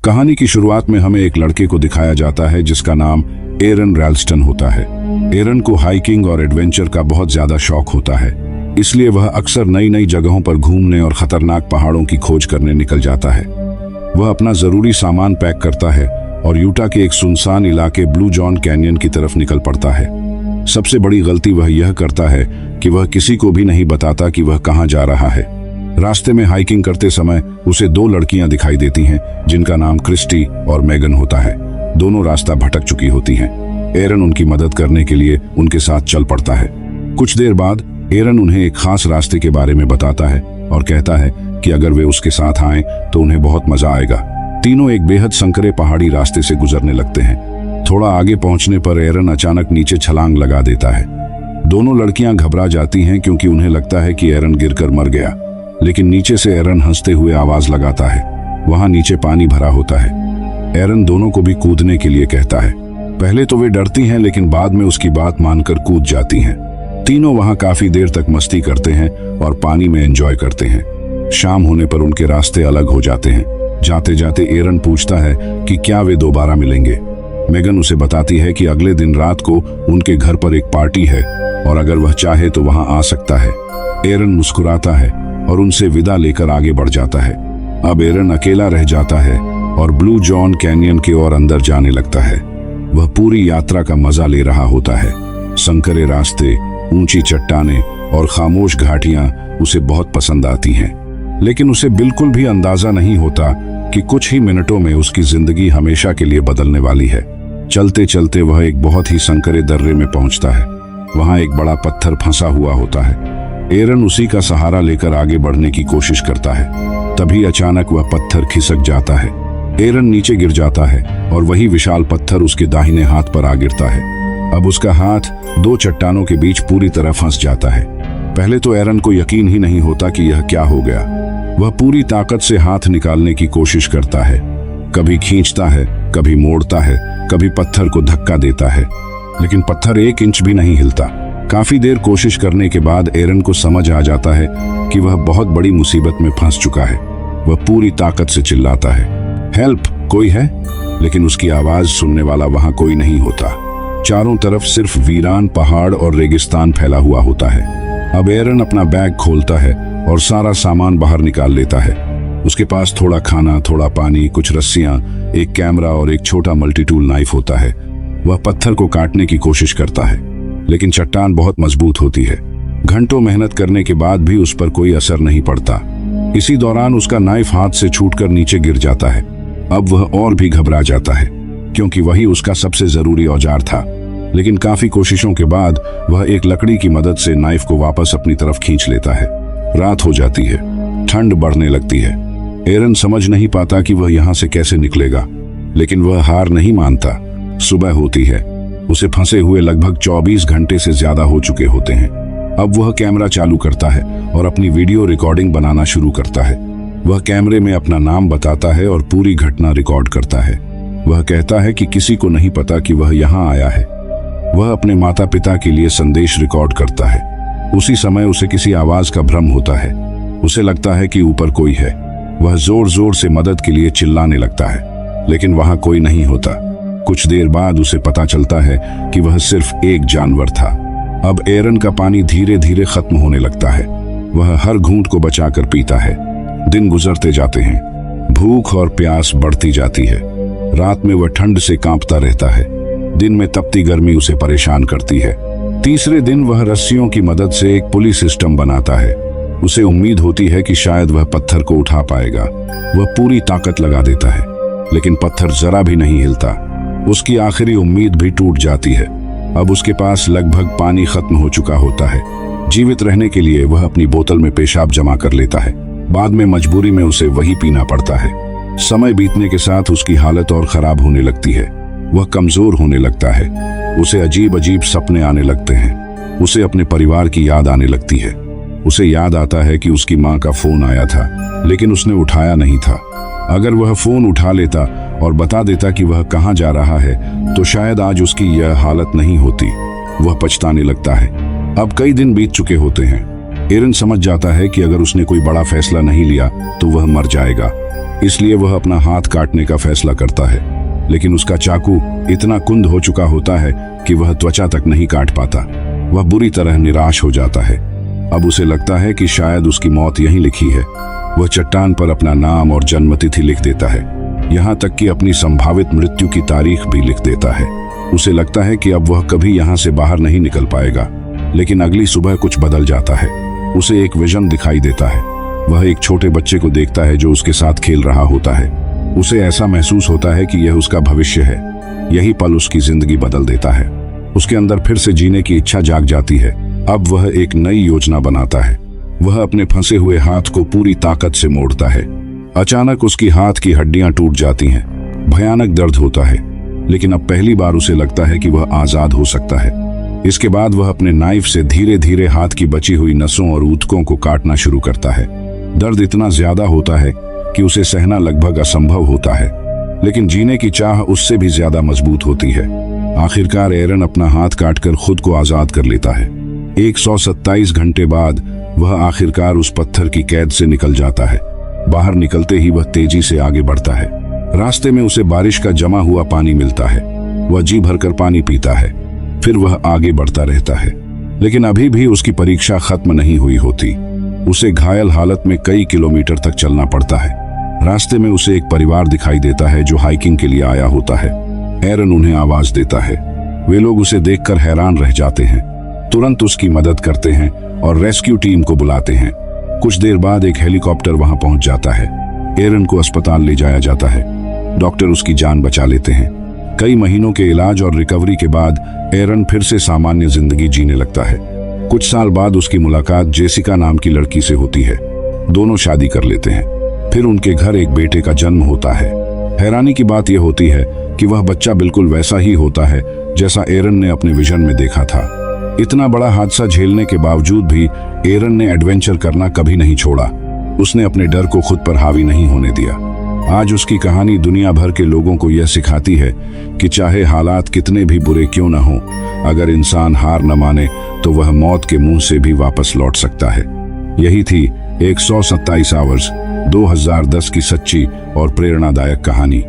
कहानी की शुरुआत में हमें एक लड़के को दिखाया जाता है जिसका नाम एरन रैल्स्टन होता है। एरन को हाइकिंग और एडवेंचर का बहुत ज्यादा शौक होता है, इसलिए वह अक्सर नई नई जगहों पर घूमने और खतरनाक पहाड़ों की खोज करने निकल जाता है। वह अपना जरूरी सामान पैक करता है और यूटा के एक सुनसान इलाके ब्लू जॉन कैनियन की तरफ निकल पड़ता है। सबसे बड़ी गलती वह यह करता है कि वह किसी को भी नहीं बताता कि वह कहां जा रहा है। रास्ते में हाइकिंग करते समय उसे दो लड़कियां दिखाई देती हैं जिनका नाम क्रिस्टी और मेगन होता है। दोनों रास्ता भटक चुकी होती हैं। एरन उनकी मदद करने के लिए उनके साथ चल पड़ता है। कुछ देर बाद एरन उन्हें एक खास रास्ते के बारे में बताता है और कहता है कि अगर वे उसके साथ आएं तो उन्हें बहुत मजा आएगा। तीनों एक बेहद संकरे पहाड़ी रास्ते से गुजरने लगते हैं। थोड़ा आगे पहुंचने पर एरन अचानक नीचे छलांग लगा देता है। दोनों लड़कियां घबरा जाती हैं क्योंकि उन्हें लगता है कि एरन गिरकर मर गया, लेकिन नीचे से एरन हंसते हुए आवाज लगाता है। वहां नीचे पानी भरा होता है। एरन दोनों को भी कूदने के लिए कहता है। पहले तो वे डरती हैं, लेकिन बाद में उसकी बात मानकर कूद जाती हैं। तीनों वहां काफी देर तक मस्ती करते हैं और पानी में एंजॉय करते हैं। शाम होने पर उनके रास्ते अलग हो जाते हैं। जाते जाते एरन पूछता है कि क्या वे दोबारा मिलेंगे। मेगन उसे बताती है कि अगले दिन रात को उनके घर पर एक पार्टी है और अगर वह चाहे तो वहां आ सकता है। एरन मुस्कुराता है और उनसे विदा लेकर आगे बढ़ जाता है। अब एरन अकेला रह जाता है और ब्लू जॉन कैनियन की ओर अंदर जाने लगता है। वह पूरी यात्रा का मजा ले रहा होता है। संकरे रास्ते, ऊंची चट्टानें और खामोश घाटियां उसे बहुत पसंद आती हैं, लेकिन उसे बिल्कुल भी अंदाजा नहीं होता कि कुछ ही मिनटों में उसकी जिंदगी हमेशा के लिए बदलने वाली है। चलते चलते वह एक बहुत ही संकरे दर्रे में पहुंचता है। वहां एक बड़ा पत्थर फंसा हुआ होता है। एरन उसी का सहारा लेकर आगे बढ़ने की कोशिश करता है। तभी अचानक वह पत्थर खिसक जाता है। एरन नीचे गिर जाता है और वही विशाल पत्थर उसके दाहिने हाथ पर आ गिरता है। अब उसका हाथ दो चट्टानों के बीच पूरी तरह फंस जाता है। पहले तो एरन को यकीन ही नहीं होता कि यह क्या हो गया। वह पूरी ताकत से हाथ निकालने की कोशिश करता है। कभी खींचता है, कभी मोड़ता है, कभी पत्थर को धक्का देता है, लेकिन पत्थर 1 इंच भी नहीं हिलता। काफी देर कोशिश करने के बाद एरन को समझ आ जाता है कि वह बहुत बड़ी मुसीबत में फंस चुका है। वह पूरी ताकत से चिल्लाता है, हेल्प, कोई है? लेकिन उसकी आवाज सुनने वाला वहां कोई नहीं होता। चारों तरफ सिर्फ वीरान पहाड़ और रेगिस्तान फैला हुआ होता है। अब एरन अपना बैग खोलता है और सारा सामान बाहर निकाल लेता है। उसके पास थोड़ा खाना, थोड़ा पानी, कुछ रस्सियां, एक कैमरा और एक छोटा मल्टीटूल नाइफ होता है। वह पत्थर को काटने की कोशिश करता है, लेकिन चट्टान बहुत मजबूत होती है। घंटों मेहनत करने के बाद भी उस पर कोई असर नहीं पड़ता। इसी दौरान उसका नाइफ हाथ से छूटकर नीचे गिर जाता है। अब वह और भी घबरा जाता है क्योंकि वही उसका सबसे जरूरी औजार था। लेकिन काफी कोशिशों के बाद वह एक लकड़ी की मदद से नाइफ को वापस अपनी तरफ खींच लेता है। रात हो जाती है, ठंड बढ़ने लगती है। एरन समझ नहीं पाता कि वह यहाँ से कैसे निकलेगा, लेकिन वह हार नहीं मानता। सुबह होती है। उसे फंसे हुए लगभग 24 घंटे से ज्यादा हो चुके होते हैं। अब वह कैमरा चालू करता है और अपनी वीडियो रिकॉर्डिंग बनाना शुरू करता है। वह कैमरे में अपना नाम बताता है और पूरी घटना रिकॉर्ड करता है। वह कहता है कि किसी को नहीं पता कि वह यहाँ आया है। वह अपने माता पिता के लिए संदेश रिकॉर्ड करता है। उसी समय उसे किसी आवाज का भ्रम होता है। उसे लगता है कि ऊपर कोई है। वह जोर जोर से मदद के लिए चिल्लाने लगता है, लेकिन वहां कोई नहीं होता। कुछ देर बाद उसे पता चलता है कि वह सिर्फ एक जानवर था। अब एरन का पानी धीरे धीरे खत्म होने लगता है। वह हर घूंट को बचाकर पीता है। दिन गुजरते जाते हैं। भूख और प्यास बढ़ती जाती है। रात में वह ठंड से कांपता रहता है। दिन में तपती गर्मी उसे परेशान करती है। तीसरे दिन वह रस्सियों की मदद से एक पुली सिस्टम बनाता है। उसे उम्मीद होती है कि शायद वह पत्थर को उठा पाएगा। वह पूरी ताकत लगा देता है, लेकिन पत्थर जरा भी नहीं हिलता। उसकी आखिरी उम्मीद भी टूट जाती है। अब उसके पास लगभग पानी खत्म हो चुका होता है। जीवित रहने के लिए वह अपनी बोतल में पेशाब जमा कर लेता है। बाद में मजबूरी में उसे वही पीना पड़ता है। समय बीतने के साथ उसकी हालत और खराब होने लगती है। वह कमजोर होने लगता है। उसे अजीब अजीब सपने आने लगते हैं। उसे अपने परिवार की याद आने लगती है। उसे याद आता है कि उसकी माँ का फोन आया था, लेकिन उसने उठाया नहीं था। अगर वह फोन उठा लेता और बता देता कि वह कहाँ जा रहा है, तो शायद आज उसकी यह हालत नहीं होती। वह पछताने लगता है। अब कई दिन बीत चुके होते हैं। एरन समझ जाता है कि अगर उसने कोई बड़ा फैसला नहीं लिया तो वह मर जाएगा। इसलिए वह अपना हाथ काटने का फैसला करता है, लेकिन उसका चाकू इतना कुंद हो चुका होता है कि वह त्वचा तक नहीं काट पाता। वह बुरी तरह निराश हो जाता है। अब उसे लगता है कि शायद उसकी मौत यहीं लिखी है। वह चट्टान पर अपना नाम और जन्मतिथि लिख देता है, यहाँ तक कि अपनी संभावित मृत्यु की तारीख भी लिख देता है। उसे लगता है कि अब वह कभी यहाँ से बाहर नहीं निकल पाएगा, लेकिन अगली सुबह कुछ बदल जाता है। उसे एक विजन दिखाई देता है। वह एक छोटे बच्चे को देखता है जो उसके साथ खेल रहा होता है। उसे ऐसा महसूस होता है कि यह उसका भविष्य है। यही पल उसकी जिंदगी बदल देता है। उसके अंदर फिर से जीने की इच्छा जाग जाती है। अब वह एक नई योजना बनाता है। वह अपने फंसे हुए हाथ को पूरी ताकत से मोड़ता है। अचानक उसकी हाथ की हड्डियां टूट जाती हैं। भयानक दर्द होता है, लेकिन अब पहली बार उसे लगता है कि वह आजाद हो सकता है। इसके बाद वह अपने नाइफ से धीरे धीरे हाथ की बची हुई नसों और ऊतकों को काटना शुरू करता है। दर्द इतना ज्यादा होता है कि उसे सहना लगभग असंभव होता है, लेकिन जीने की चाह उससे भी ज्यादा मजबूत होती है। आखिरकार एरन अपना हाथ काटकर खुद को आजाद कर लेता है। 127 घंटे बाद वह आखिरकार उस पत्थर की कैद से निकल जाता है। बाहर निकलते ही वह तेजी से आगे बढ़ता है। रास्ते में उसे बारिश का जमा हुआ पानी मिलता है। वह जी भरकर पानी पीता है। फिर वह आगे बढ़ता रहता है, लेकिन अभी भी उसकी परीक्षा खत्म नहीं हुई होती। उसे घायल हालत में कई किलोमीटर तक चलना पड़ता है। रास्ते में उसे एक परिवार दिखाई देता है जो हाइकिंग के लिए आया होता है। एरन उन्हें आवाज देता है। वे लोग उसे देखकर हैरान रह जाते हैं, तुरंत उसकी मदद करते हैं और रेस्क्यू टीम को बुलाते हैं। कुछ देर बाद एक हेलीकॉप्टर वहां पहुंच जाता है। एरन को अस्पताल ले जाया जाता है। डॉक्टर उसकी जान बचा लेते हैं। कई महीनों के इलाज और रिकवरी के बाद एरन फिर से सामान्य जिंदगी जीने लगता है। कुछ साल बाद उसकी मुलाकात जेसिका नाम की लड़की से होती है। दोनों शादी कर लेते हैं। फिर उनके घर एक बेटे का जन्म होता है। हैरानी की बात यह होती है कि वह बच्चा बिल्कुल वैसा ही होता है जैसा एरन ने अपने विजन में देखा था। इतना बड़ा हादसा झेलने के बावजूद भी एरन ने एडवेंचर करना कभी नहीं छोड़ा। उसने अपने डर को खुद पर हावी नहीं होने दिया। आज उसकी कहानी दुनिया भर के लोगों को यह सिखाती है कि चाहे हालात कितने भी बुरे क्यों न हो, अगर इंसान हार न माने तो वह मौत के मुंह से भी वापस लौट सकता है। यही थी 127 आवर्स 2010 की सच्ची और प्रेरणादायक कहानी।